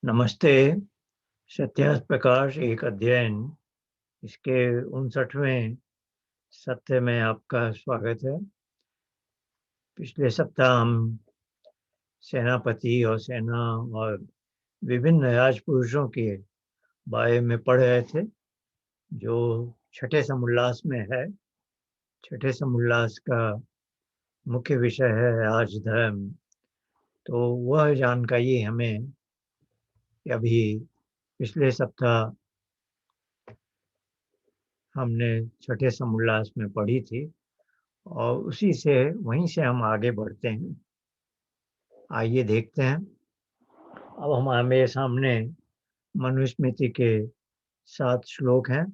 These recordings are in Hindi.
नमस्ते। सत्यार्थ प्रकाश एक अध्ययन इसके 59वें सत्र में आपका स्वागत है। पिछले सप्ताह हम सेनापति और सेना और विभिन्न राजपुरुषों के बारे में पढ़ रहे थे जो छठे समुल्लास में है। छठे समुल्लास का मुख्य विषय है राजधर्म। तो वह जानकारी हमें अभी पिछले सप्ताह हमने छठे समुल्लास में पढ़ी थी और उसी से वहीं से हम आगे बढ़ते हैं। आइए देखते हैं। अब हमारे सामने मनुस्मृति के 7 श्लोक हैं।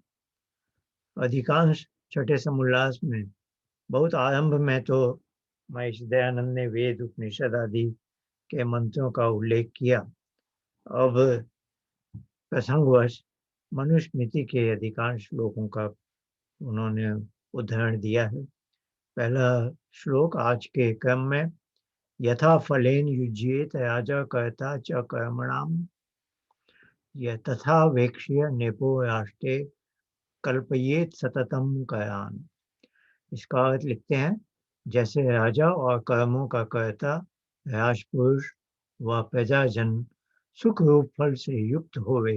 अधिकांश छठे समुल्लास में बहुत आरंभ में तो महर्षि दयानंद ने वेद उपनिषद आदि के मंत्रों का उल्लेख किया। अब प्रसंगवश मनुस्मृति के अधिकांश श्लोकों का उन्होंने उदाहरण दिया है। पहला श्लोक आज के क्रम में यथा फलेन युज्येत राजा कर्ता च कर्मणाम तथा वेक्ष्य नेपो राष्ट्रे कल्पयेत सततम कयान। इसका अर्थ लिखते हैं, जैसे राजा और कर्मों का कर्ता राजपुरुष व प्रजाजन सुख रूप फल से युक्त होवे,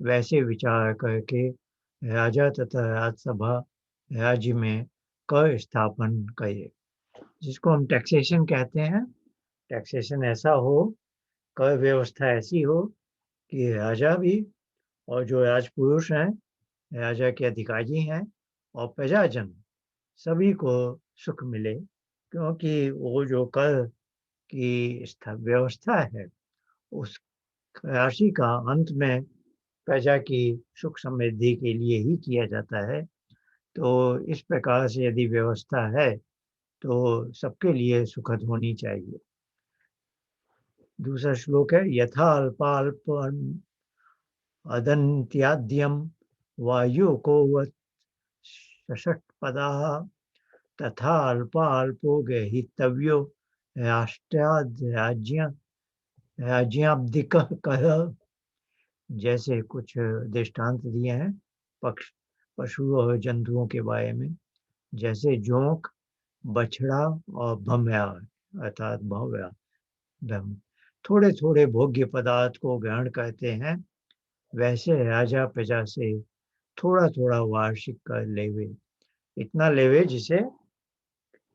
वैसे विचार करके राजा तथा राजसभा राज्य में कर स्थापन करे, जिसको हम टैक्सेशन कहते हैं। टैक्सेशन ऐसा हो, कर व्यवस्था ऐसी हो कि राजा भी और जो राजपुरुष हैं, राजा के अधिकारी हैं और प्रजाजन सभी को सुख मिले, क्योंकि वो जो कर की व्यवस्था है उस राशि का अंत में प्रजा की सुख समृद्धि के लिए ही किया जाता है। तो इस प्रकार से यदि व्यवस्था है तो सबके लिए सुखद होनी चाहिए। दूसरा श्लोक है यथा अल्पाल्प अदन्त्याद्यम वायुकोवत् षट्पदाः तथा अल्पाल्पो गृहीतव्यो राज्याब्धिकः कः। जैसे कुछ दृष्टांत दिए हैं पशु और जंतुओं के बारे में, जैसे जोंक, बछड़ा और भमरा अर्थात भौरा थोड़े थोड़े भोग्य पदार्थ को ग्रहण करते हैं, वैसे राजा प्रजा से थोड़ा थोड़ा वार्षिक कर लेवे, इतना लेवे जिसे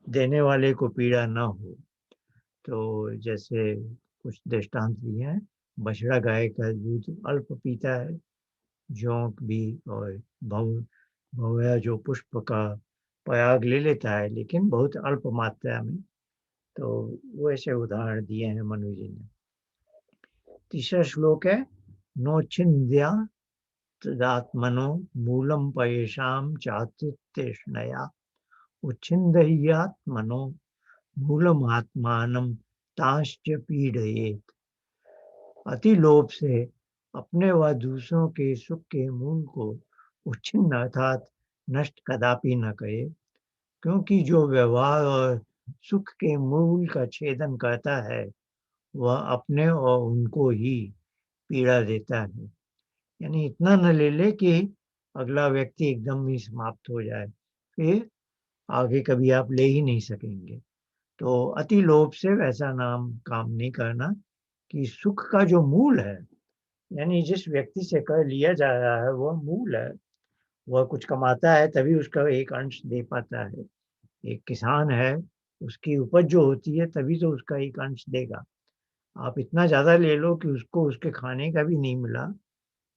देने वाले को पीड़ा न हो। तो जैसे कुछ दृष्टांत दिए हैं, बछड़ा गाय का दूध अल्प पीता है, जोंक भी, और भौरा जो पुष्प का पराग ले लेता है लेकिन बहुत अल्प मात्रा में। तो वो ऐसे उदाहरण दिए हैं मनु जी ने। तीसरा श्लोक है नोच्छिन्द्या तदात्मनो मूलम पयेषां चातितृष्णया उच्छिन्दय्यात्मनो मूलमात्मानं तांश्च पीडयेत। अति लोभ से अपने व दूसरों के सुख के मूल को उच्छिन्न अर्थात नष्ट कदापि न करे, क्योंकि जो व्यवहार और सुख के मूल का छेदन करता है वह अपने और उनको ही पीड़ा देता है। यानी इतना न ले ले कि अगला व्यक्ति एकदम ही समाप्त हो जाए, फिर आगे कभी आप ले ही नहीं सकेंगे। तो अति लोभ से वैसा नाम काम नहीं करना कि सुख का जो मूल है, यानी जिस व्यक्ति से कर लिया जा रहा है वह मूल है, वह कुछ कमाता है तभी उसका एक अंश दे पाता है। एक किसान है, उसकी उपज जो होती है तभी तो उसका एक अंश देगा। आप इतना ज़्यादा ले लो कि उसको उसके खाने का भी नहीं मिला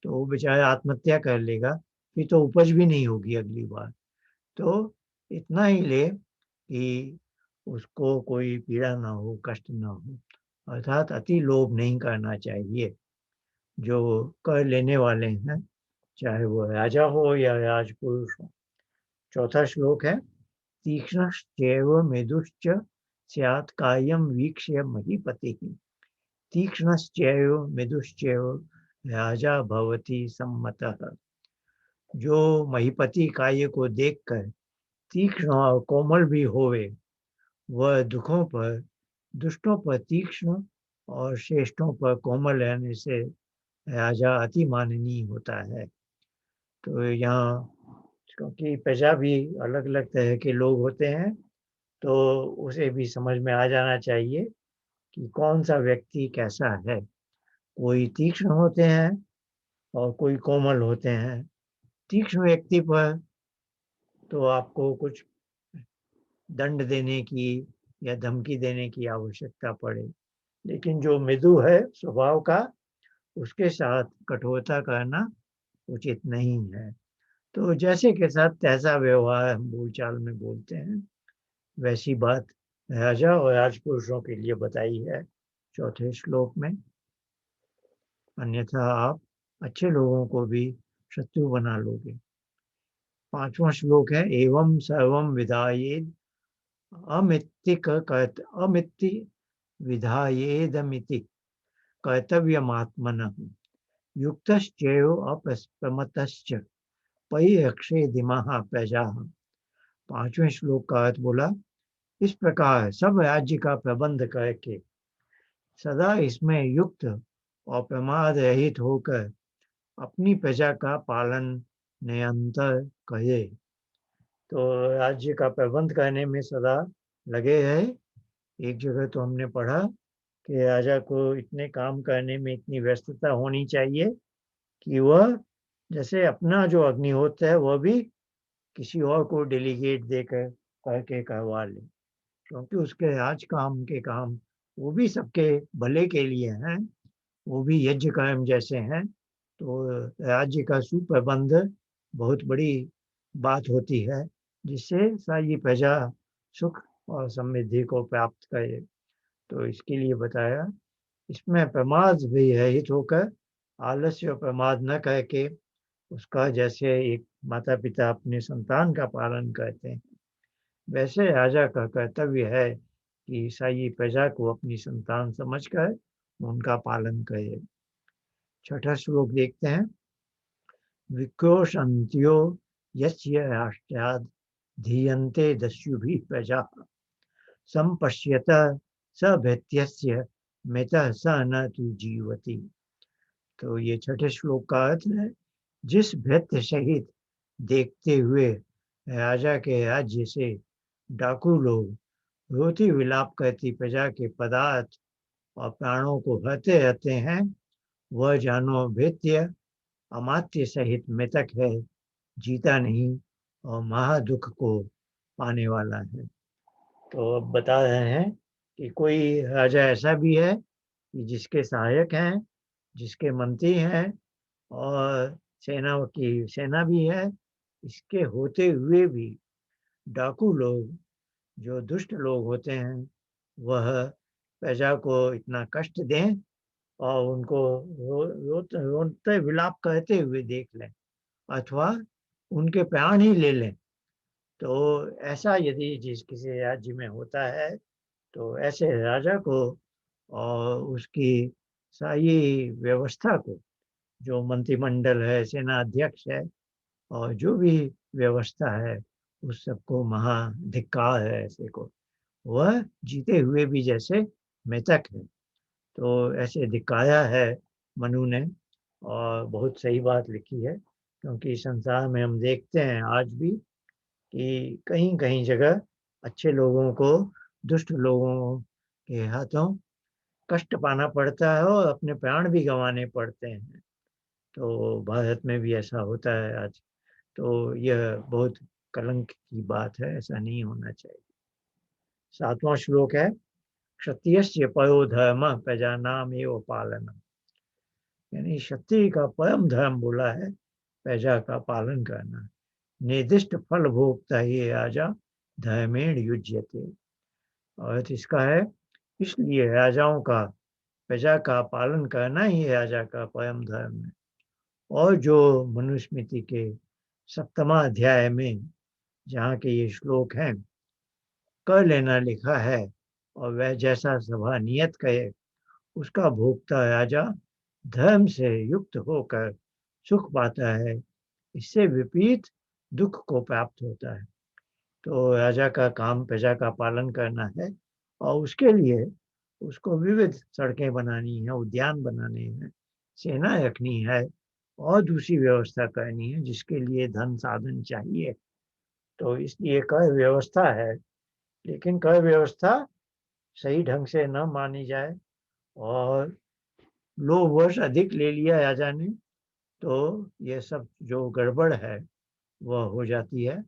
तो वो बेचारा आत्महत्या कर लेगा, फिर तो उपज भी नहीं होगी अगली बार। तो इतना ही ले कि उसको कोई पीड़ा ना हो, कष्ट ना हो, अर्थात अति लोभ नहीं करना चाहिए जो कर लेने वाले हैं, चाहे वो राजा हो या राजपुरुष हो। चौथा श्लोक है तीक्ष्णश्चैव मेदुश्च स्यात् कायं वीक्ष्य महीपतिः तीक्ष्णश्चैव मेदुश्चैव राजा भवति सम्मतः। जो महीपति कार्य को देखकर तीक्ष्ण और कोमल भी होवे, वह दुखों पर दुष्टों पर तीक्ष्ण और श्रेष्ठों पर कोमल रहने से राजा अति माननीय होता है। तो यहाँ क्योंकि प्रजा भी अलग-अलग तरह के लोग होते हैं, तो उसे भी समझ में आ जाना चाहिए कि कौन-सा व्यक्ति कैसा है। कोई तीक्ष्ण होते हैं और कोई कोमल होते हैं। तीक्ष्ण व्यक्ति पर तो आपको कुछ दंड देने की या धमकी देने की आवश्यकता पड़े। लेकिन जो मृदु है स्वभाव का, उसके साथ कठोरता करना उचित नहीं है। तो जैसे के साथ तैसा व्यवहार हम बोलचाल में बोलते हैं, वैसी बात राजा और राजपुरुषों के लिए बताई है चौथे श्लोक में। अन्यथा आप अच्छे लोगों को भी शत्रु बना लोगे। 5वां श्लोक है एवं सर्वं विधायेद अमिति विधायेदमिति कर्तव्यमात्मनः युक्तश्चैव अप्रमत्तश्च परिरक्षेदिमः प्रजाः। 5वें श्लोक का अर्थ बोला, इस प्रकार सब राज्य का प्रबंध करके सदा इसमें युक्त और प्रमाद रहित होकर अपनी प्रजा का पालन निरंतर करे। तो राज्य का प्रबंध करने में सदा लगे रहे। एक जगह तो हमने पढ़ा कि राजा को इतने काम करने में इतनी व्यस्तता होनी चाहिए कि वह जैसे अपना जो अग्निहोत्र है वह भी किसी और को डेलीगेट देकर करके करवा ले, क्योंकि उसके राज काम के काम वो भी सबके भले के लिए हैं, वो भी यज्ञ कर्म जैसे हैं। तो राज्य का सुप्रबंध बहुत बड़ी बात होती है, जिससे सारी प्रजा सुख और समृद्धि को प्राप्त करे। तो इसके लिए बताया, इसमें प्रमाद भी रहित होकर आलस्य और प्रमाद न करके उसका जैसे एक माता पिता अपने संतान का पालन करते हैं, वैसे राजा का कर्तव्य है कि सारी प्रजा को अपनी संतान समझकर उनका पालन करे। छठा श्लोक देखते हैं, विक्रोशन्त्यो यस्य राष्ट्राद् धीयन्ते दस्युभिः प्रजाः संपश्यत स भृत्यस्य मितः स न तु जीवति। तो ये छठे श्लोक का अर्थ है, जिस भृत्य सहित देखते हुए राजा के राज्य से डाकू लोग रोती विलाप करती प्रजा के पदार्थ और प्राणों को हरते रहते हैं, वह जानो भृत्य अमात्य सहित मृतक है, जीता नहीं और महादुख को पाने वाला है। तो अब बता रहे हैं कि कोई राजा ऐसा भी है कि जिसके सहायक हैं, जिसके मंत्री हैं और सेना भी है, इसके होते हुए भी डाकू लोग, जो दुष्ट लोग होते हैं, वह प्रजा को इतना कष्ट दें और उनको रोते विलाप करते हुए देख लें अथवा उनके प्राण ही ले लें। तो ऐसा यदि जिस किसी राज्य में होता है, तो ऐसे राजा को और उसकी सारी व्यवस्था को, जो मंत्रिमंडल है, सेना अध्यक्ष है और जो भी व्यवस्था है, उस सबको महा धिक्कार है ऐसे को। वह जीते हुए भी जैसे मृतक है। तो ऐसे धिक्कारा है मनु ने, और बहुत सही बात लिखी है, क्योंकि संसार में हम देखते हैं आज भी कि कहीं-कहीं जगह अच्छे लोगों को दुष्ट लोगों के हाथों कष्ट पाना पड़ता है और अपने प्राण भी गँवाने पड़ते हैं। तो भारत में भी ऐसा होता है आज। तो यह बहुत कलंक की बात है, ऐसा नहीं होना चाहिए। 7वां श्लोक है, क्षत्रियस्य परो धर्मः प्रजानामेव पालनम्। यानी क्षत्रिय का परम धर्म बोला है प्रजा का पालन करना। निर्दिष्ट फल भोगता ये राजा धर्मेण युज्यते। और इसका है, इसलिए राजाओं का प्रजा का पालन करना ही राजा का परम धर्म है। और जो मनुस्मृति के 7वां अध्याय में जहाँ के ये श्लोक हैं, कर लेना लिखा है और वह जैसा सभा नियत करे, उसका भोक्ता राजा धर्म से युक्त होकर सुख पाता है, इससे विपरीत दुख को प्राप्त होता है। तो राजा का काम प्रजा का पालन करना है और उसके लिए उसको विविध सड़कें बनानी है, उद्यान बनाने हैं, सेना रखनी है और दूसरी व्यवस्था करनी है जिसके लिए धन साधन चाहिए। तो इसलिए कर व्यवस्था है, लेकिन कर व्यवस्था सही ढंग से न मानी जाए और लोभवश अधिक ले लिया राजा ने, तो ये सब जो गड़बड़ है वह हो जाती है।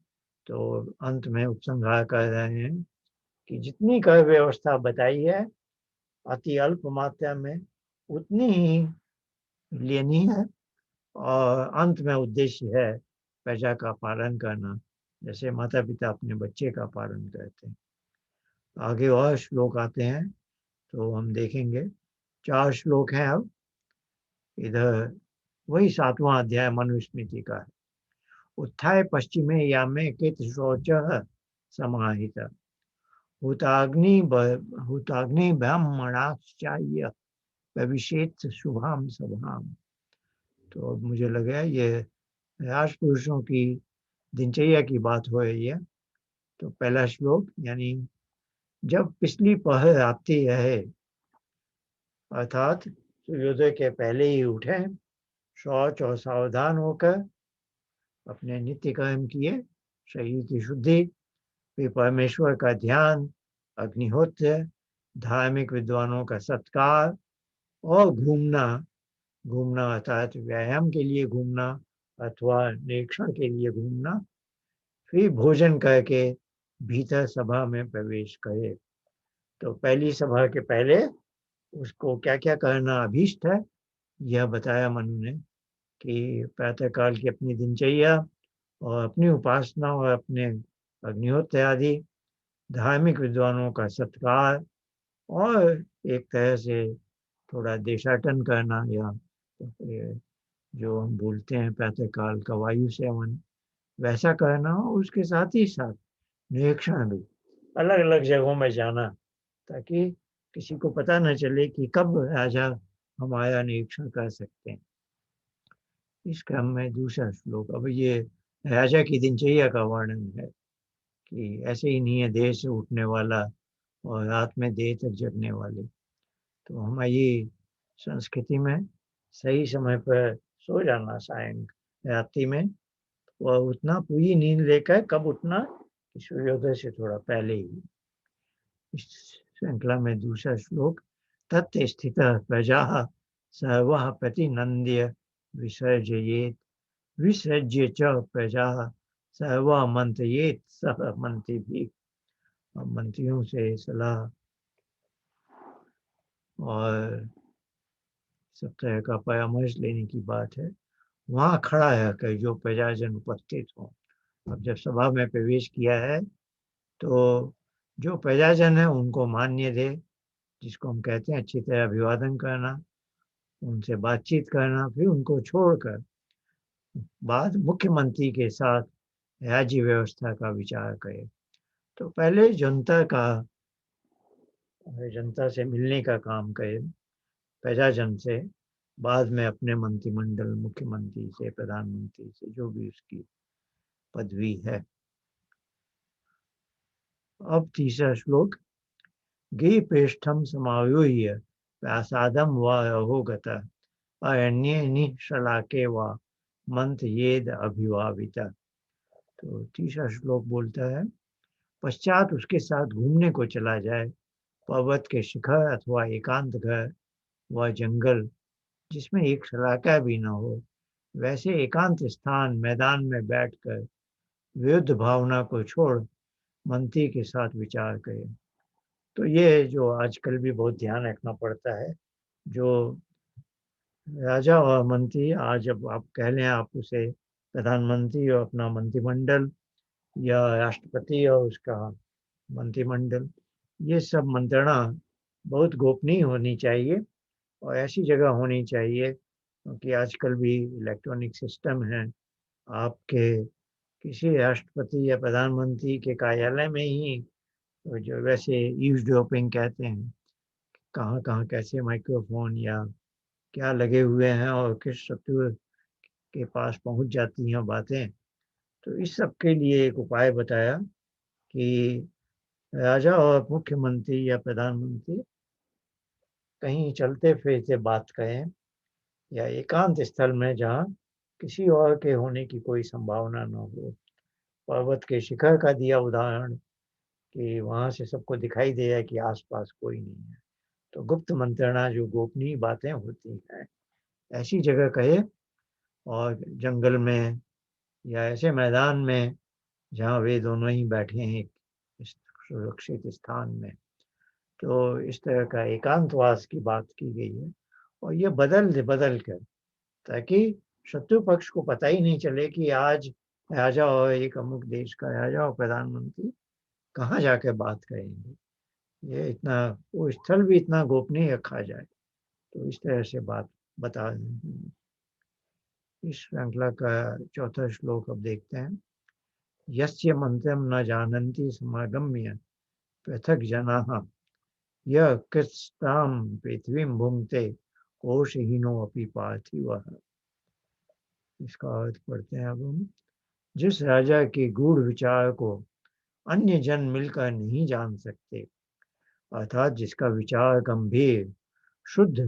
तो अंत में उपसंहार कर रहे हैं कि जितनी कर व्यवस्था बताई है अति अल्प मात्रा में उतनी ही लेनी है और अंत में उद्देश्य है प्रजा का पालन करना, जैसे माता पिता अपने बच्चे का पालन करते हैं। आगे और श्लोक आते हैं तो हम देखेंगे। 4 श्लोक हैं अब। इधर वही 7वां अध्याय मनुस्मृति का है। उत्थाय पश्चिमे यामे कृत शौचः समाहित हुताग्नि ब्राह्मणाश्चाय भविष्येत् शुभाम सभाम। तो अब मुझे लगा ये राजपुरुषों की दिनचर्या की बात हो रही है। तो पहला श्लोक यानी जब पिछली पहर आती है अर्थात सूर्योदय के पहले ही उठे, शौच और सावधान होकर अपने नित्य कर्म किए, शरीर की शुद्धि, फिर परमेश्वर का ध्यान, अग्निहोत्र, धार्मिक विद्वानों का सत्कार और घूमना। घूमना अर्थात व्यायाम के लिए घूमना अथवा निरीक्षण के लिए घूमना। फिर भोजन करके भीतर सभा में प्रवेश करे। तो पहली सभा के पहले उसको क्या क्या करना अभीष्ट है यह बताया मनु ने कि प्रातःकाल की अपनी दिनचर्या और अपनी उपासना और अपने अग्निहोत्र आदि, धार्मिक विद्वानों का सत्कार और एक तरह से थोड़ा देशाटन करना या जो हम बोलते हैं प्रातःकाल का वायु सेवन वैसा करना। उसके साथ ही साथ निरीक्षण भी, अलग अलग जगहों में जाना ताकि किसी को पता न चले कि कब राजा हमारा निरीक्षण कर सकते हैं। इस क्रम में दूसरा श्लोक, अब ये राजा की दिनचर्या का वर्णन है कि ऐसे ही नहीं है देर से उठने वाला और रात में देर तक जगने वाले। तो हमारी संस्कृति में सही समय पर सो जाना, सायं रात्रि में, और उतना पूरी नींद लेकर कब उठना, सूर्योदय से थोड़ा पहले ही। इस श्रृंखला में दूसरा श्लोक, तत्र स्थितः प्रजाः सर्वः प्रतिनन्द्य विसर्जयेत् विसृज्य च प्रजाः सर्वः मंत्रयेत् सह मंत्रिभिः। अब मंत्रियों से सलाह और सब तरह का परामर्श लेने की बात है। वहाँ खड़ा है कि जो प्रजाजन उपस्थित हो। अब जब सभा में प्रवेश किया है तो जो प्रजाजन है उनको मान्य दे, जिसको हम कहते हैं अच्छी तरह अभिवादन करना, उनसे बातचीत करना, फिर उनको छोड़कर बाद मुख्यमंत्री के साथ राज्य व्यवस्था का विचार करे। तो पहले जनता से मिलने का काम करे प्रजाजन से, बाद में अपने मंत्रिमंडल, मुख्यमंत्री से, प्रधानमंत्री से, जो भी उसकी पदवी है। अब तीसरा श्लोक, गिरिपृष्ठं समारुह्य प्रासादं वा रहोगतः अरण्ये निःशलाके वा मंत्रयेद अभिभाविता। तो तीसरा श्लोक बोलता है, पश्चात उसके साथ घूमने को चला जाए, पर्वत के शिखर अथवा एकांत घर व जंगल जिसमें एक शलाका भी न हो, वैसे एकांत स्थान मैदान में बैठकर विरुद्ध भावना को छोड़ मंत्री के साथ विचार करे। तो ये जो आजकल भी बहुत ध्यान रखना पड़ता है, जो राजा और मंत्री, आज अब आप कह लें आप उसे प्रधानमंत्री और अपना मंत्रिमंडल, या राष्ट्रपति और उसका मंत्रिमंडल, ये सब मंत्रणा बहुत गोपनीय होनी चाहिए और ऐसी जगह होनी चाहिए क्योंकि आजकल भी इलेक्ट्रॉनिक सिस्टम है। आपके किसी राष्ट्रपति या प्रधानमंत्री के कार्यालय में ही जो वैसे ईव्सड्रॉपिंग कहते हैं, कहाँ कहाँ कैसे माइक्रोफोन या क्या लगे हुए हैं और किस शत्रु के पास पहुंच जाती हैं बातें। तो इस सब के लिए एक उपाय बताया कि राजा और मुख्यमंत्री या प्रधानमंत्री कहीं चलते फिरते बात करें या एकांत स्थल में जहाँ किसी और के होने की कोई संभावना न हो। पर्वत के शिखर का दिया उदाहरण कि वहाँ से सबको दिखाई दे कि आस-पास कोई नहीं है। तो गुप्त मंत्रणा जो गोपनीय बातें होती हैं, ऐसी जगह कहे और जंगल में या ऐसे मैदान में जहाँ वे दोनों ही बैठे हैं एक इस सुरक्षित स्थान में। तो इस तरह का एकांतवास की बात की गई है और ये बदल कर ताकि शत्रु पक्ष को पता ही नहीं चले कि आज राजा और एक अमुक देश का राजा और प्रधानमंत्री कहाँ जाकर बात करेंगे। ये इतना वो स्थल भी इतना गोपनीय रखा जाए, तो इस तरह से बात बता रहे हैं। इस श्रृंखला का चौथा श्लोक अब देखते हैं। यस्य मंत्रम न जानन्ति समागम्य पृथक जनाः यः कृत्स्तां पृथ्वीं भुङ्क्ते कोशहीनोऽपि पार्थिवः। इसका अर्थ पढ़ते हैं अब हम। जिस राजा के गूढ़ विचार को अन्य जन मिलकर नहीं जान सकते, अर्थात जिसका विचार गंभीर, शुद्ध,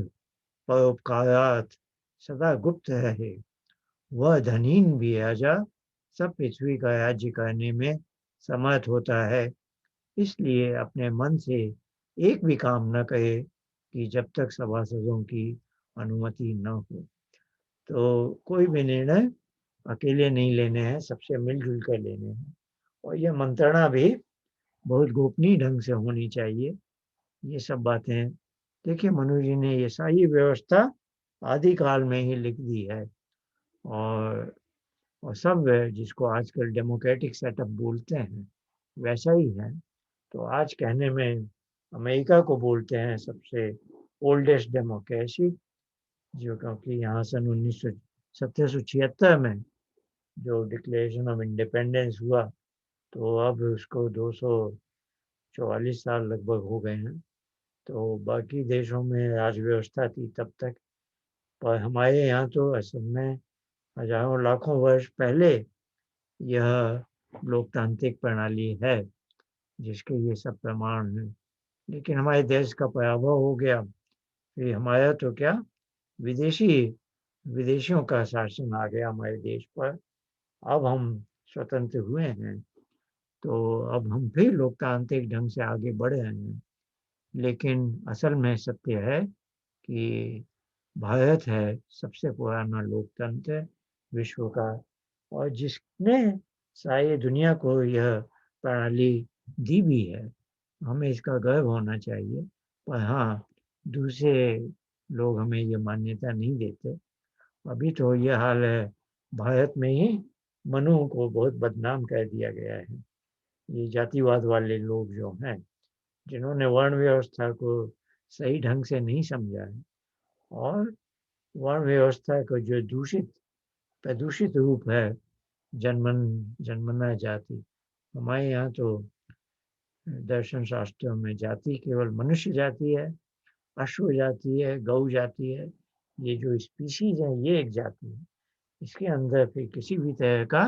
परोपकारार्थ सदा गुप्त रहे, वह धनहीन भी राजा सब पृथ्वी का राज्य करने में समर्थ होता है। इसलिए अपने मन से एक भी काम न करे कि जब तक सभासदों की अनुमति न हो। तो कोई भी निर्णय अकेले नहीं लेने हैं, सबसे मिलजुल कर लेने हैं और यह मंत्रणा भी बहुत गोपनीय ढंग से होनी चाहिए। ये सब बातें देखिए मनु जी ने ये सारी व्यवस्था आदि काल में ही लिख दी है और सब जिसको आजकल डेमोक्रेटिक सेटअप बोलते हैं वैसा ही है। तो आज कहने में अमेरिका को बोलते हैं सबसे ओल्डेस्ट डेमोक्रेसी, जो क्योंकि यहाँ सन 1776 में जो डिक्लेरेशन ऑफ इंडिपेंडेंस हुआ, तो अब उसको 244 साल लगभग हो गए हैं। तो बाकी देशों में राज व्यवस्था थी तब तक, पर हमारे यहाँ तो असल में हजारों लाखों वर्ष पहले यह लोकतांत्रिक प्रणाली है, जिसके ये सब प्रमाण हैं। लेकिन हमारे देश का पराभव हो गया, फिर हमारा तो क्या विदेशी विदेशियों का शासन आ गया हमारे देश पर। अब हम स्वतंत्र हुए हैं, तो अब हम फिर लोकतांत्रिक ढंग से आगे बढ़ रहे हैं। लेकिन असल में सत्य है कि भारत है सबसे पुराना लोकतंत्र विश्व का और जिसने सारी दुनिया को यह प्रणाली दी भी है। हमें इसका गर्व होना चाहिए, पर हाँ, दूसरे लोग हमें ये मान्यता नहीं देते। अभी तो ये हाल है, भारत में ही मनु को बहुत बदनाम कर दिया गया है। ये जातिवाद वाले लोग जो हैं, जिन्होंने वर्ण व्यवस्था को सही ढंग से नहीं समझा है और वर्ण व्यवस्था को जो प्रदूषित रूप है, जन्मना जाति। हमारे यहाँ तो दर्शन शास्त्रों में जाति केवल मनुष्य जाति है, अश्व जाति है, गौ जाति है। ये जो स्पीशीज है ये एक जाति है। इसके अंदर फिर किसी भी तरह का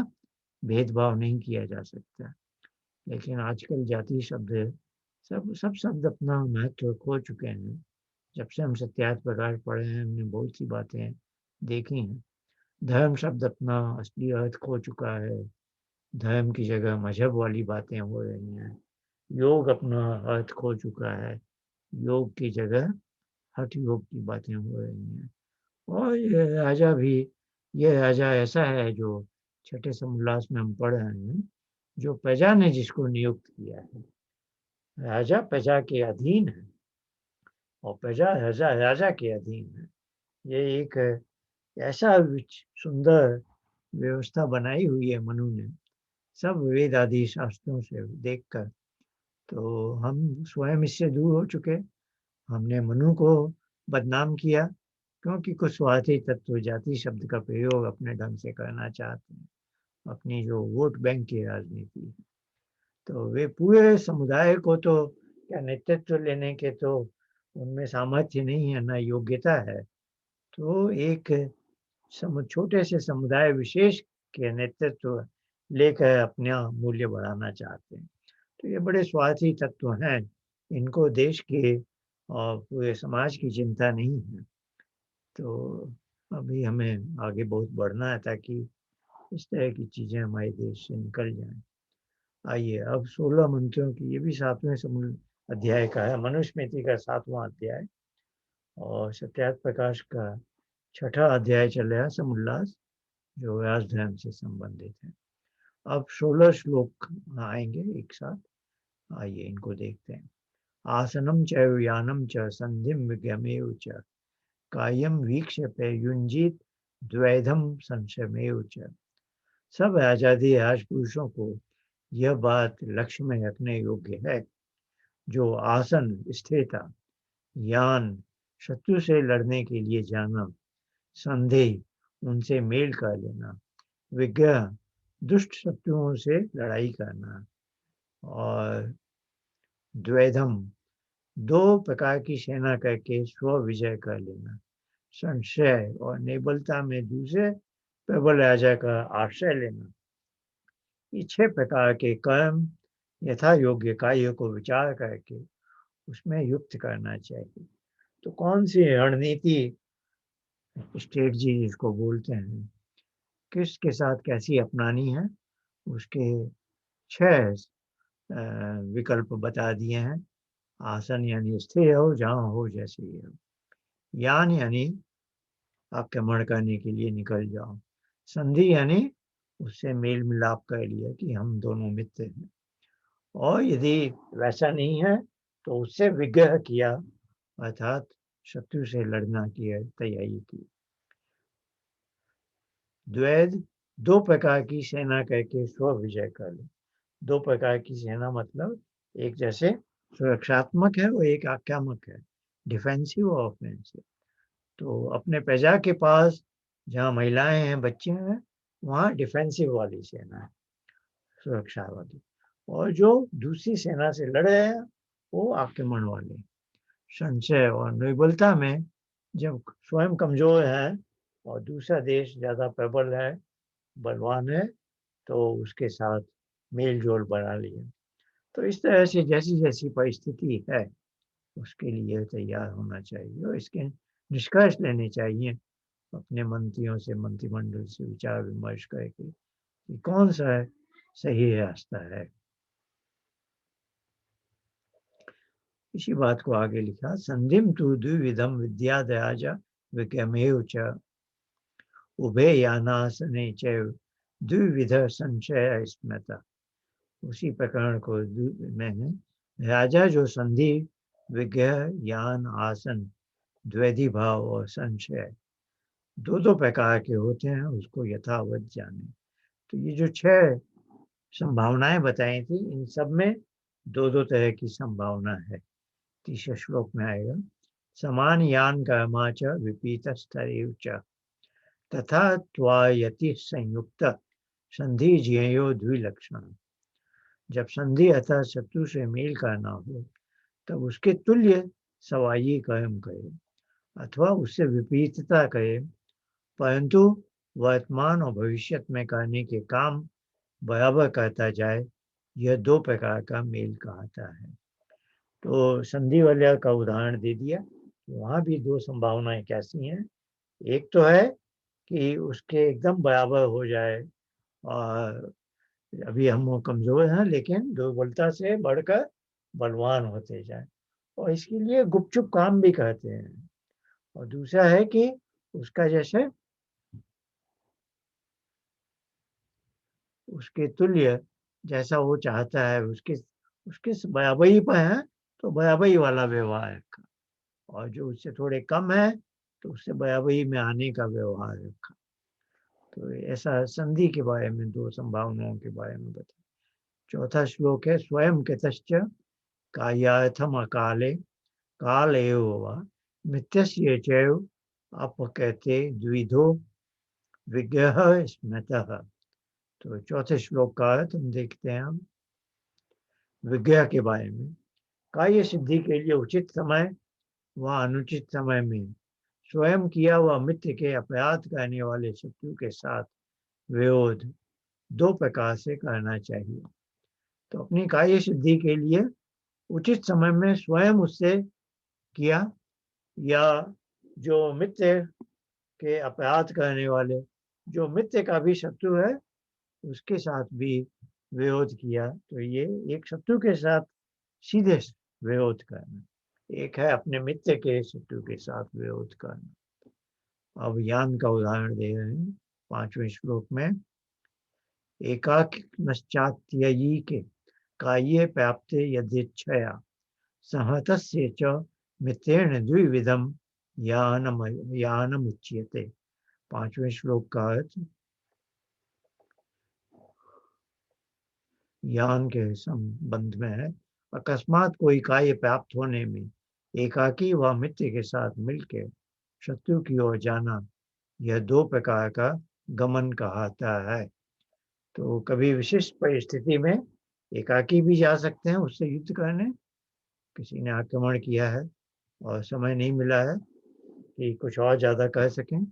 भेदभाव नहीं किया जा सकता। लेकिन आजकल जाति शब्द सब शब्द अपना महत्व खो चुके हैं। जब से हम सत्यार्थ प्रकाश पढ़े हैं, हमने बहुत सी बातें देखी हैं। धर्म शब्द अपना असली अर्थ खो चुका है। धर्म की जगह मजहब वाली बातें हो रही हैं। योग अपना अर्थ खो चुका है। योग की जगह हठ योग की बातें हो रही हैं। और ये राजा ऐसा है जो छठे समुल्लास में हम पढ़ रहे हैं, जो प्रजा ने जिसको नियुक्त किया है। राजा प्रजा के अधीन है और प्रजा राजा राजा के अधीन है। ये एक ऐसा सुंदर व्यवस्था बनाई हुई है मनु ने, सब वेद आदि शास्त्रों से देखकर। तो हम स्वयं इससे दूर हो चुके। हमने मनु को बदनाम किया क्योंकि कुछ स्वार्थी तत्व जाति शब्द का प्रयोग अपने ढंग से करना चाहते हैं, अपनी जो वोट बैंक की राजनीति। तो वे पूरे समुदाय को तो क्या नेतृत्व लेने के तो उनमें सामर्थ्य नहीं है, ना योग्यता है। तो एक छोटे से समुदाय विशेष के नेतृत्व लेकर अपना मूल्य बढ़ाना चाहते हैं। तो ये बड़े स्वार्थी तत्व हैं। इनको देश के और पूरे समाज की चिंता नहीं है। तो अभी हमें आगे बहुत बढ़ना है ताकि इस तरह की चीज़ें हमारे देश से निकल जाएँ। आइए अब 16 मंत्रों की, ये भी 7वें अध्याय का है, मनुस्मृति का 7वां अध्याय, और सत्यार्थ प्रकाश का 6ठा अध्याय चल रहा है, समुल्लास, जो व्यास धर्म से संबंधित है। अब 16 श्लोक आएंगे एक साथ, आइए इनको देखते हैं। आसनम च यानम च संधिम विज्ञमेव च कायम वीक्ष्य युंजित द्वैधम संशयमेव च। सब आजादी राज पुरुषों को यह बात लक्ष्य में रखने योग्य है, जो आसन स्थिरता, यान शत्रु से लड़ने के लिए जाना, संदेह उनसे मेल कर लेना, विग्रह दुष्ट शत्रुओं से लड़ाई करना, और द्वैधम दो प्रकार की सेना करके स्व विजय कर लेना, संशय और निर्बलता में दूसरे प्रबल राजा का आश्रय लेना। ये 6 प्रकार के कर्म यथा योग्य कार्य को विचार करके उसमें युक्त करना चाहिए। तो कौन सी रणनीति, स्ट्रेटजी जिसको बोलते हैं, किसके साथ कैसी अपनानी है, उसके 6 विकल्प बता दिए हैं। आसन यानी स्थिर हो, जहाँ हो जैसे ही हो। यान यानी आक्रमण करने के लिए निकल जाओ। संधि यानी उससे मेल मिलाप कर लिया कि हम दोनों मित्र हैं। और यदि वैसा नहीं है तो उससे विग्रह किया, अर्थात शत्रु से लड़ना की तैयारी की। द्वैध दो प्रकार की सेना करके स्व विजय कर लो। 2 प्रकार की सेना मतलब एक जैसे सुरक्षात्मक है और एक आक्रामक है, डिफेंसिव और ऑफेंसिव। तो अपने प्रजा के पास जहाँ महिलाएं हैं, बच्चे हैं, वहाँ डिफेंसिव वाली सेना है, सुरक्षा वाली। और जो दूसरी सेना से लड़ रहे हैं वो आक्रमण वाले। संशय और निर्बलता में जब स्वयं कमजोर है और दूसरा देश ज्यादा प्रबल है, बलवान है, तो उसके साथ मेल जोल बना लिया। तो इस तरह से जैसी जैसी परिस्थिति है उसके लिए तैयार होना चाहिए, और इसके निष्कर्ष लेने चाहिए अपने मंत्रियों से, मंत्रिमंडल से विचार विमर्श करके कि कौन सा सही रास्ता है। इसी बात को आगे लिखा, संधिम तु द्विविधम विद्या दयाजा विक्रमेव च उभे यानासने चैव द्विविध संशय स्मृता। उसी प्रकरण को में है, राजा जो संधि, विग्रह, यान, आसन, द्वैधी भाव और संशय दो दो प्रकार के होते हैं, उसको यथावत जाने। तो ये जो 6 संभावनाएं बताई थी, इन सब में दो दो तरह की संभावना है। तीसरे श्लोक में आएगा, समान यान कर्माच विपरीत स्तरेव च तथा त्वायति संयुक्त संधि ज्ञेयो द्विलक्षण। जब संधि अर्थात शत्रु से मेल करना हो तब उसके तुल्य सवाई कर्म करे अथवा उससे विपरीतता करे, परंतु वर्तमान और भविष्य में करने के काम बराबर करता जाए, यह 2 प्रकार का मेल कहता है। तो संधि वाले का उदाहरण दे दिया। वहाँ भी 2 संभावनाएं कैसी हैं, एक तो है कि उसके एकदम बराबर हो जाए, और अभी हम कमजोर हैं लेकिन दुर्बलता से बढ़कर बलवान होते जाए, और इसके लिए गुपचुप काम भी कहते हैं। और दूसरा है कि उसका जैसे उसके तुल्य जैसा वो चाहता है, उसके उसके बराबरी पर है तो बराबरी वाला व्यवहार रखा, और जो उससे थोड़े कम है तो उससे बराबरी में आने का व्यवहार रखा। तो ऐसा संधि के बारे में 2 संभावनाओं के बारे में बताया। चौथा श्लोक है, स्वयं कृतश्च कार्यार्थम अकाले काल एव वा मिथ्यस्य चैव अपकृते द्विधो विग्रह स्मृतः। तो चौथे श्लोक का अर्थ हम देखते हैं हम विग्रह के बारे में। कार्य सिद्धि के लिए उचित समय व अनुचित समय में स्वयं किया हुआ मित्र के अपराध करने वाले शत्रु के साथ विरोध 2 प्रकार से करना चाहिए। तो अपनी कार्य सिद्धि के लिए उचित समय में स्वयं उससे किया, या जो मित्र के अपराध करने वाले, जो मित्र का भी शत्रु है, उसके साथ भी विरोध किया। तो ये एक शत्रु के साथ सीधे विरोध करना, एक है अपने मित्र के शत्रु के साथ विरोध करना। अब यान का उदाहरण दे रहे हैं 5वें श्लोक में। एकाकिनश्चात्ययी के कार्ये प्राप्ते यदिच्छया सहतस्य च मित्रेण द्विविधम यानमुच्यते। 5वें श्लोक का अर्थ यान के संबंध में है। अकस्मात कोई कार्य प्राप्त होने में एकाकी व मित्र के साथ मिलकर शत्रु की ओर जाना, यह दो प्रकार का गमन कहलाता है। तो कभी विशिष्ट परिस्थिति में एकाकी भी जा सकते हैं उससे युद्ध करने, किसी ने आक्रमण किया है और समय नहीं मिला है कि कुछ और ज़्यादा कर सकें,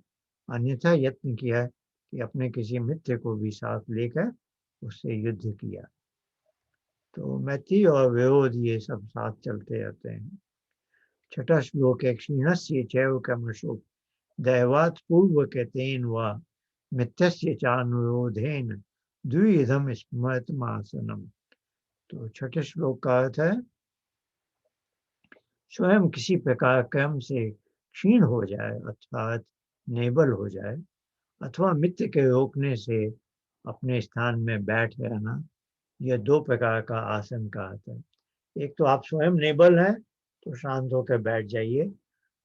अन्यथा यत्न किया है कि अपने किसी मित्र को भी साथ लेकर उससे युद्ध किया। तो मैत्री और विरोध ये सब साथ चलते रहते हैं। 6ठा श्लोक है क्षीणस्य चैव कर्मशो दैवात् पूर्वकृतेन वा मित्रस्य चानुरोधेन द्विविधम स्मृतमासनम। तो 6ठे श्लोक का अर्थ है स्वयं किसी प्रकार कर्म से क्षीण हो जाए अर्थात नेबल हो जाए, अथवा मित्र के रोकने से अपने स्थान में बैठ रहना, यह दो प्रकार का आसन का अर्थ है। एक तो आप स्वयं नेबल हैं तो शांत होकर बैठ जाइए,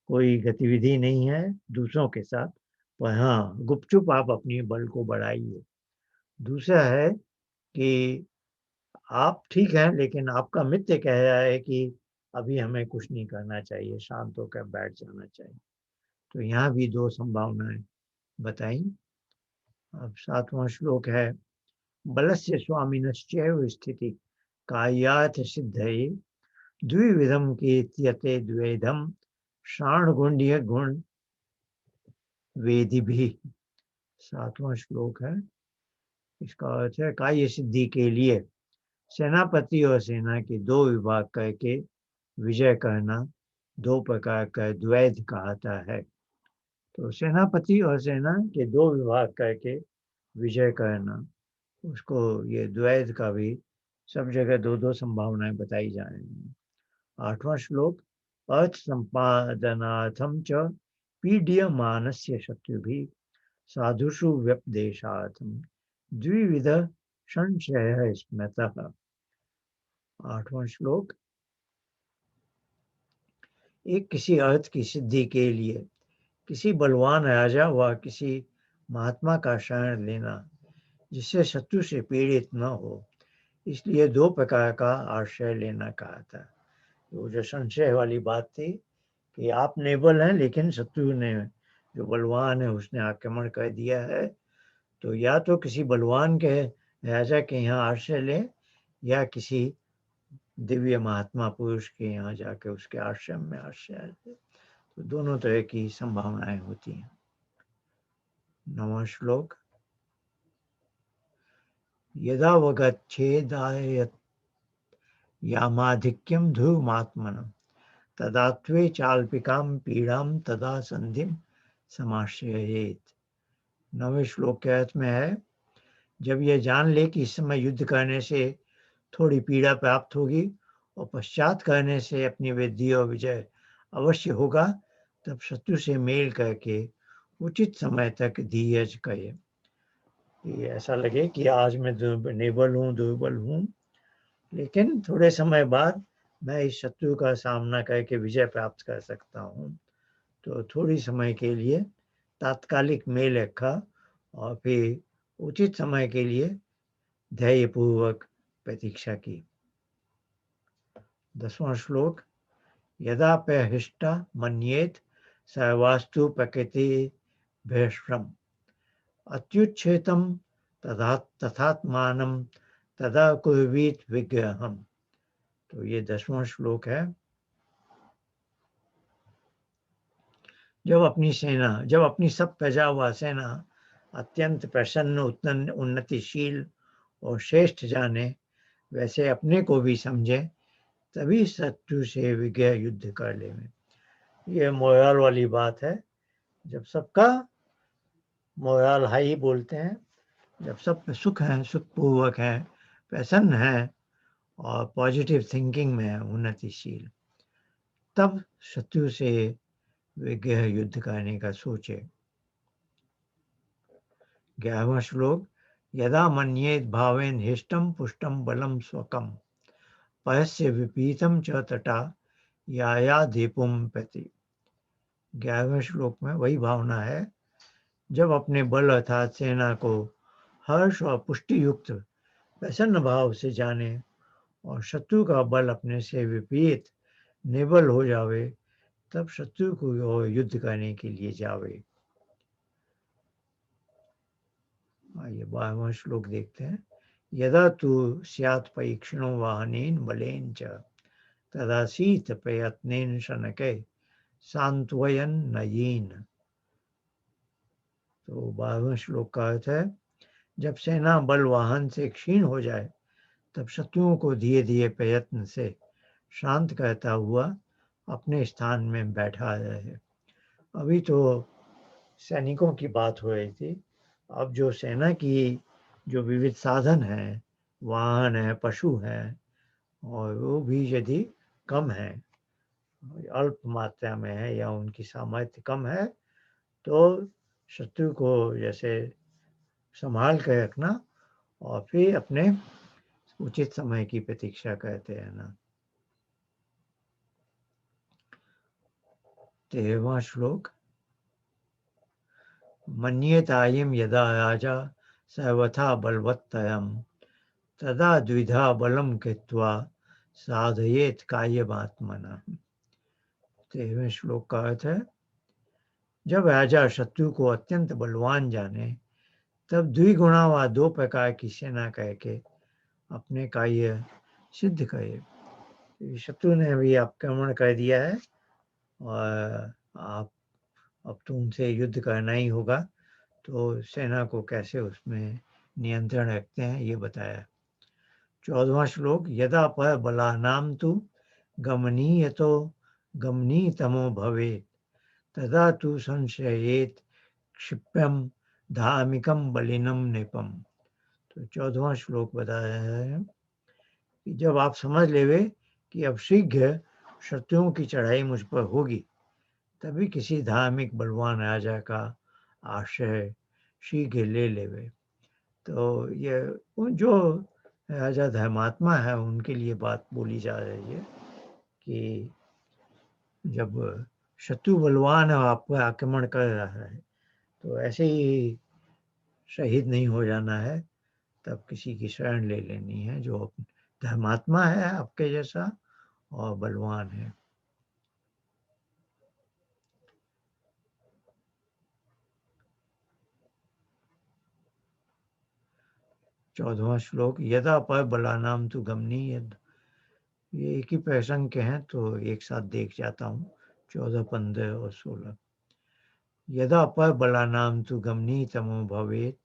कोई गतिविधि नहीं है दूसरों के साथ, पर हाँ गुपचुप आप अपनी बल को बढ़ाइए। दूसरा है कि आप ठीक हैं लेकिन आपका मित्र कह रहा है कि अभी हमें कुछ नहीं करना चाहिए, शांत होकर बैठ जाना चाहिए। तो यहाँ भी दो संभावनाएं बताई। अब 7वां श्लोक है बलस्य स्वामिनश्चैव स्थिति कार्यार्थ सिद्धये द्विविधम कीर्त्यते द्वैधम शाणगुण्य गुण वेदी भी। 7वां श्लोक है, इसका अर्थ है कार्य सिद्धि के लिए सेनापति और सेना के दो विभाग करके विजय करना दो प्रकार का द्वैध कहता है। तो सेनापति और सेना के दो विभाग करके विजय करना, उसको ये द्वैध का भी सब जगह दो दो संभावनाएं बताई जा रही हैं। 8वां श्लोक अर्थ संपादनार्थम च पीड्यमानस्य शत्रुभिः साधुषु व्यपदेशार्थम द्विविध संशय स्मृतः। 8वां श्लोक एक किसी अर्थ की सिद्धि के लिए किसी बलवान राजा व किसी महात्मा का शरण लेना जिससे शत्रु से पीड़ित न हो, इसलिए दो प्रकार का आश्रय लेना कहा था। वो जो संशय वाली बात थी कि आप नेबल हैं लेकिन शत्रु ने जो बलवान है उसने आक्रमण कर दिया है, तो या तो किसी बलवान के राजा के यहाँ आश्रय लें या किसी दिव्य महात्मा पुरुष के यहाँ जाकर उसके आश्रम में आश्रय लें। तो दोनों तरह की संभावनाएं होती हैं। 9वां श्लोक यदावगच्छेदायत यामाधिक्यम ध्रुवमात्मनम् तदात्वे चाल्पिकां पीड़ां तदा संधिम समाश्रयेत। 9वें श्लोक के अर्थ में है जब यह जान ले कि इस समय युद्ध करने से थोड़ी पीड़ा प्राप्त होगी और पश्चात करने से अपनी वृद्धि और विजय अवश्य होगा, तब शत्रु से मेल करके उचित समय तक धीरज करे। ये ऐसा लगे कि आज मैं दुर्बल हूँ, लेकिन थोड़े समय बाद मैं इस शत्रु का सामना करके विजय प्राप्त कर सकता हूँ। तो थोड़ी समय के लिए तात्कालिक मेल रखा और फिर उचित समय के लिए धैर्यपूर्वक प्रतीक्षा की। 10वां श्लोक यदा प्रहृष्टा मन्येत सर्वास्तु प्रकृति भ्रष्टम अत्युच्छ्रितम तथात्मानं तदा कुर्वीत विग्रहम। तो ये 10वां श्लोक है। जब अपनी सब प्रजा व सेना अत्यंत प्रसन्न उन्नतिशील और श्रेष्ठ जाने, वैसे अपने को भी समझे, तभी शत्रु से विजय युद्ध कर ले। ये मोराल वाली बात है। जब सबका मोराल हाई बोलते हैं, जब सब पे सुख है, सुखपूर्वक है, प्रसन्न है और पॉजिटिव थिंकिंग में है, उन्नतिशील, तब शत्रु से विग्रह युद्ध करने का सोचे। 11वां श्लोक, यदा मन्येत भावेन हिष्टम पुष्टम बलम स्वकम परस्य विपरीतम च तटा या दीपुम प्रति। 11वें श्लोक में वही भावना है, जब अपने बल अर्थात सेना को हर्ष और पुष्टि युक्त प्रसन्न भाव से जाने और शत्रु का बल अपने से विपरीत निबल हो जावे, तब शत्रु को युद्ध करने के लिए जावे। आइए 12वां श्लोक देखते हैं। यदा तु स्यात् परीक्षणो वाहनेन बलेन च तदा शीत प्रयत्नेन शनके सांत्वयन नयीन। तो 12वें श्लोक का अर्थ है, जब सेना बल वाहन से क्षीण हो जाए, तब शत्रुओं को धीरे धीरे प्रयत्न से शांत करता हुआ अपने स्थान में बैठा रहे। अभी तो सैनिकों की बात हो रही थी, अब जो सेना की जो विविध साधन हैं, वाहन है, पशु हैं, और वो भी यदि कम है, अल्प मात्रा में है या उनकी सामर्थ्य कम है, तो शत्रु को जैसे संभाल कर रखना और फिर अपने उचित समय की प्रतीक्षा करते रहना। 13वां श्लोक, मन्येतायं यदा राजा सर्वथा बलवत्तरं तदा द्विधा बलम कृत्वा साधयेत कार्यमात्मना। 13वें श्लोक का अर्थ है, जब राजा शत्रु को अत्यंत बलवान जाने, तब द्विगुणा व 2 प्रकार की सेना करके अपने कार्य सिद्ध करे। शत्रु ने भी आक्रमण कर दिया है और आप अब तो उनसे युद्ध करना ही होगा, तो सेना को कैसे उसमें नियंत्रण रखते हैं ये बताया। 14वां श्लोक, यदा पर बलानाम तु गमनीयतो गमनीतमो भवेत् तदा तु संशयेत क्षिप्यम धार्मिकम बलिनम निपम। तो 14वां श्लोक बता रहे हैं कि जब आप समझ लेवे कि अब शीघ्र शत्रुओं की चढ़ाई मुझ पर होगी, तभी किसी धार्मिक बलवान राजा का आश्रय शीघ्र ले लेवे। तो ये जो राजा धर्मात्मा है उनके लिए बात बोली जा रही है कि जब शत्रु बलवान है और आप पर आक्रमण कर रहा है, तो ऐसे ही शहीद नहीं हो जाना है, तब किसी की शरण ले लेनी है जो धर्मात्मा है आपके जैसा और बलवान है। 14वां श्लोक, यदा पर बलानाम तु गमनीयत। ये एक ही प्रसंग के हैं तो एक साथ देख जाता हूँ, 14, 15 और 16। यदा पर बलानाम तु गमनीतमो भवेत्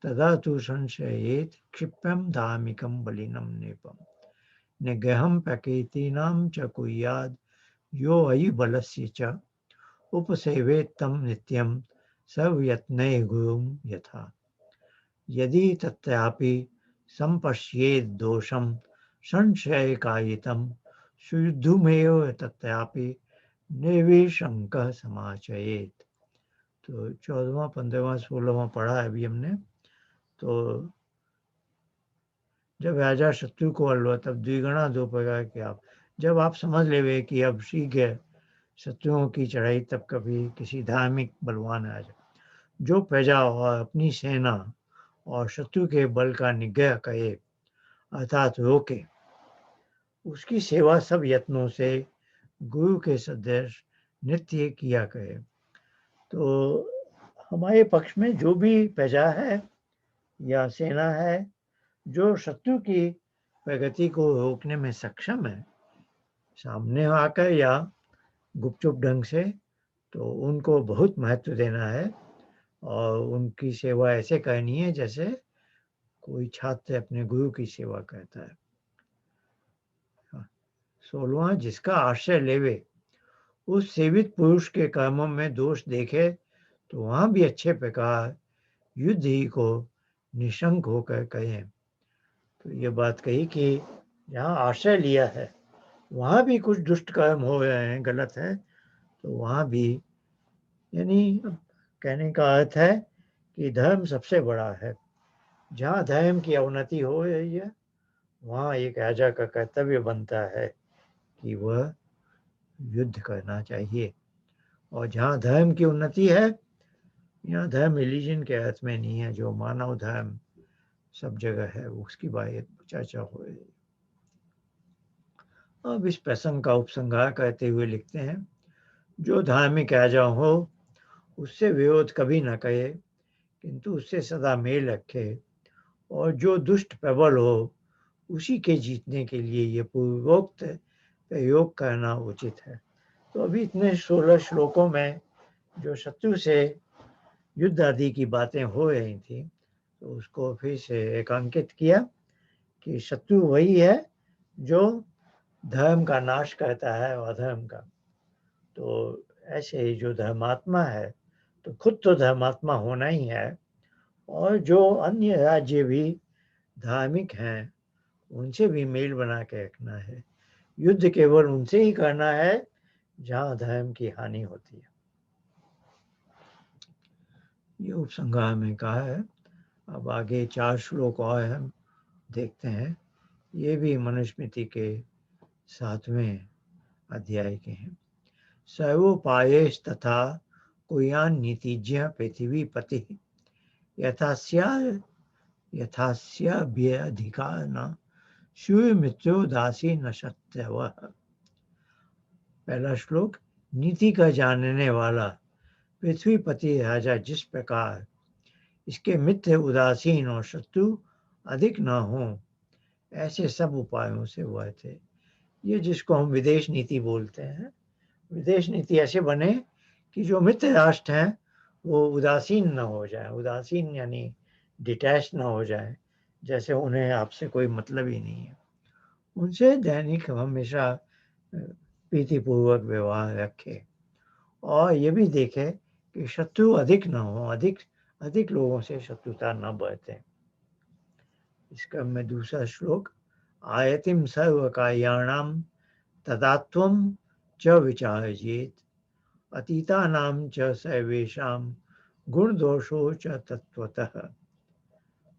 तदा तु संशयेत क्षिप्यम धार्मिकम बलिनम नेपम निग्रहम प्रकृतीनां च कुर्याद् यो अयि बलस्य च उपसेवेत तम नित्यम सर्वयत्नैः गुरुं यथा यदि तत्रापि संपश्येद दोषं संशयकायितं सुयुद्धमेव तत्रापि निर्विशंकः समाचयेत। तो 14वां, 15वां, 16वां पढ़ा है अभी हमने। तो जब राजा शत्रु को अल्वा, तब द्विगुणा 2 प्रकार के आप, जब आप समझ लेवे कि अब शीघ्र शत्रुओं की चढ़ाई, तब कभी किसी धार्मिक बलवान राजा जो प्रजा और अपनी सेना और शत्रु के बल का निग्रह करे अर्थात रोके, उसकी सेवा सब यत्नों से गुरु के सदृश नित्य किया करे। तो हमारे पक्ष में जो भी प्रजा है या सेना है जो शत्रु की प्रगति को रोकने में सक्षम है, सामने आकर या गुपचुप ढंग से, तो उनको बहुत महत्व देना है और उनकी सेवा ऐसे करनी है जैसे कोई छात्र अपने गुरु की सेवा करता है। 16वां, जिसका आश्रय लेवे उस सेवित पुरुष के कर्मों में दोष देखे तो वहां भी अच्छे प्रकार युद्ध ही को निशंक होकर कहें। तो ये बात कही कि जहाँ आश्रय लिया है वहां भी कुछ दुष्ट कर्म हो रहे हैं, गलत है, तो वहां भी, यानी कहने का अर्थ है कि धर्म सबसे बड़ा है। जहाँ धर्म की अवनति हो रही है वहाँ एक राजा का कर्तव्य बनता है कि वह युद्ध करना चाहिए। और जहाँ धर्म की उन्नति है, यहाँ धर्म रिलीजन के अर्थ में नहीं है, जो मानव धर्म सब जगह है, उसकी बात चर्चा हो रही है। अब इस प्रसंग का उपसंहार करते हुए लिखते हैं, जो धार्मिक राजा हो उससे विरोध कभी न करे, किंतु उससे सदा मेल रखे, और जो दुष्ट प्रबल हो उसी के जीतने के लिए ये पूर्वोक्त प्रयोग करना उचित है। तो अभी इतने 16 श्लोकों में जो शत्रु से युद्ध आदि की बातें हो रही थी, तो उसको फिर से रेखांकित किया कि शत्रु वही है जो धर्म का नाश करता है और अधर्म का। तो ऐसे ही जो धर्मात्मा है तो खुद तो धर्मात्मा होना ही है, और जो अन्य राज्य भी धार्मिक हैं उनसे भी मेल बना के रखना है। युद्ध केवल उनसे ही करना है जहाँ धर्म की हानि होती है। ये उपसंहार में कहा है। अब आगे 4 श्लोक और हम देखते हैं। ये भी मनुस्मृति के 7वें अध्याय के हैं। सर्वोपायेश तथा कुयान नीतिज्ञ पृथ्वीपति यथास्याभ्यधिकार न सूर्य मित्रो दासी न सत्यवः। पहला श्लोक, नीति का जानने वाला पृथ्वीपति राजा जिस प्रकार इसके मित्र उदासीन और शत्रु अधिक न हो, ऐसे सब उपायों से वर्ते। ये जिसको हम विदेश नीति बोलते हैं, विदेश नीति ऐसे बने कि जो मित्र राष्ट्र हैं वो उदासीन न हो जाए। उदासीन यानी डिटैच न हो जाए, जैसे उन्हें आपसे कोई मतलब ही नहीं है। उनसे दैनिक हमेशा प्रीतिपूर्वक व्यवहार रखे, और ये भी देखे कि शत्रु अधिक न हो, अधिक लोगों से शत्रुता न बढ़ते। इसका में दूसरा श्लोक, आयतिम सर्व कार्याणाम तदात्वम च विचारयेत अतीतानाम च सर्वेषाम गुण दोषो च तत्वतः।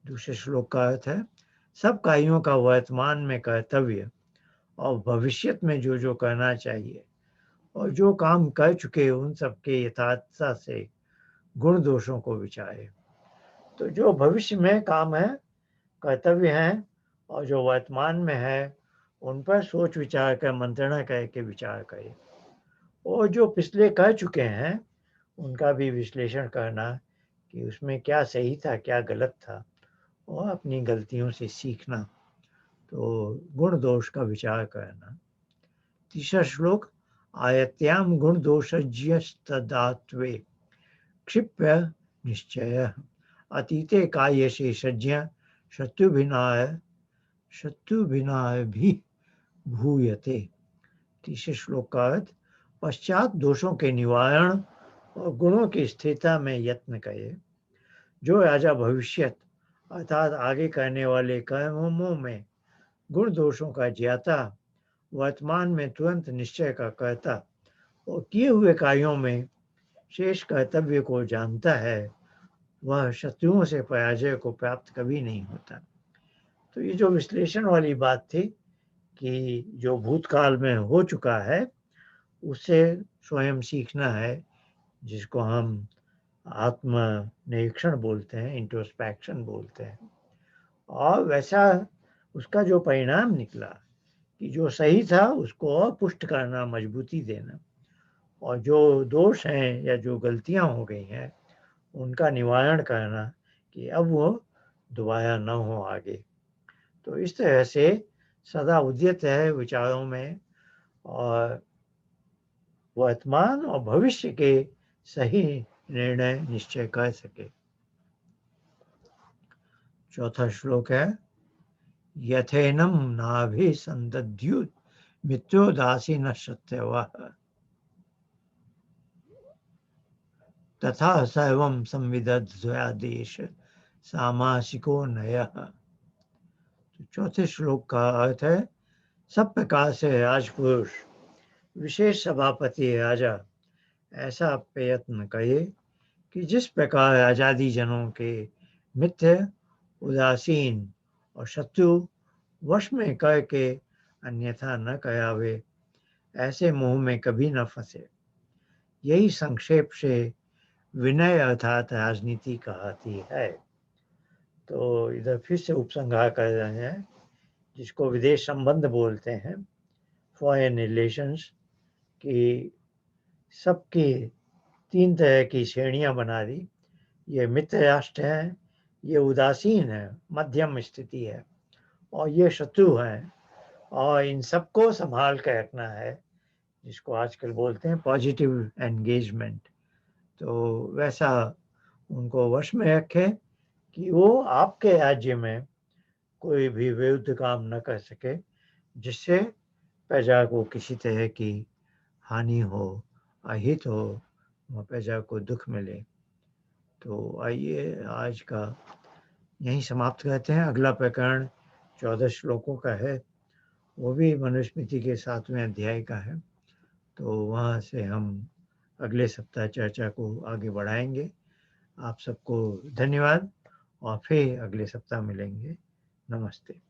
दूसरे श्लोक का अर्थ है, सब कार्यों का वर्तमान में कर्तव्य और भविष्य में जो जो करना चाहिए और जो काम कर चुके उन सबके यथार्थता से गुण दोषों को विचारे। तो जो भविष्य में काम है, कर्तव्य हैं, और जो वर्तमान में है उन पर सोच विचार कर मंत्रणा करके विचार करे, और जो पिछले कर चुके हैं उनका भी विश्लेषण करना कि उसमें क्या सही था क्या गलत था, और अपनी गलतियों से सीखना, तो गुण दोष का विचार करना। तीसरा श्लोक, आयत्याम गुण दोषज्यस्तदात्वे क्षिप्य निश्चय अतीते कार्य शेषज्ञ शत्रुभिनाय भी भूयते। तीसरे श्लोक का अर्थ, पश्चात दोषों के निवारण और गुणों की स्थिरता में यत्न करे। जो राजा भविष्यत अर्थात आगे करने वाले कर्मों में गुण दोषों का ज्ञाता, वर्तमान में तुरंत निश्चय का करता और किए हुए कार्यों में शेष कर्तव्य को जानता है, वह शत्रुओं से पराजय को प्राप्त कभी नहीं होता। तो ये जो विश्लेषण वाली बात थी कि जो भूतकाल में हो चुका है उससे स्वयं सीखना है, जिसको हम आत्म निरीक्षण बोलते हैं, इंट्रोस्पेक्शन बोलते हैं, और वैसा उसका जो परिणाम निकला कि जो सही था उसको और पुष्ट करना, मजबूती देना, और जो दोष हैं या जो गलतियां हो गई हैं उनका निवारण करना कि अब वो दोबारा न हो आगे। तो इस तरह से सदा उद्यत है विचारों में, और वर्तमान और भविष्य के सही निर्णय निश्चय कर सके। चौथा श्लोक है, यथेनम नाभिसंदद्युत मित्रो दासी न सत्यवः। तथा सैवं संविदध्यादेश सामासिको नयः। तो चौथे श्लोक का अर्थ है, सब प्रकार से राजपुरुष विशेष सभापति राजा ऐसा प्रयत्न करे कि जिस प्रकार आजादी जनों के मित्र उदासीन और शत्रु वश में करके अन्यथा न करावे, ऐसे मोह में कभी न फंसे। यही संक्षेप से विनय अर्थात राजनीति कहती है। तो इधर फिर से उपसंहार कर रहे हैं, जिसको विदेश संबंध बोलते हैं, फॉरेन रिलेशंस, कि सबकी 3 तरह की श्रेणियां बना दी। ये मित्र राष्ट्र हैं, ये उदासीन है, मध्यम स्थिति है, और ये शत्रु हैं, और इन सबको संभाल कर रखना है, जिसको आजकल बोलते हैं पॉजिटिव एंगेजमेंट। तो वैसा उनको वश में रखें कि वो आपके राज्य में कोई भी विरुद्ध काम न कर सके, जिससे प्रजा को किसी तरह की हानि हो, अहित हो, प्रजा को दुख मिले। तो आइए आज का यहीं समाप्त करते हैं। अगला प्रकरण 14 श्लोकों का है, वो भी मनुस्मृति के 7वें अध्याय का है। तो वहाँ से हम अगले सप्ताह चर्चा को आगे बढ़ाएंगे। आप सबको धन्यवाद, और फिर अगले सप्ताह मिलेंगे। नमस्ते।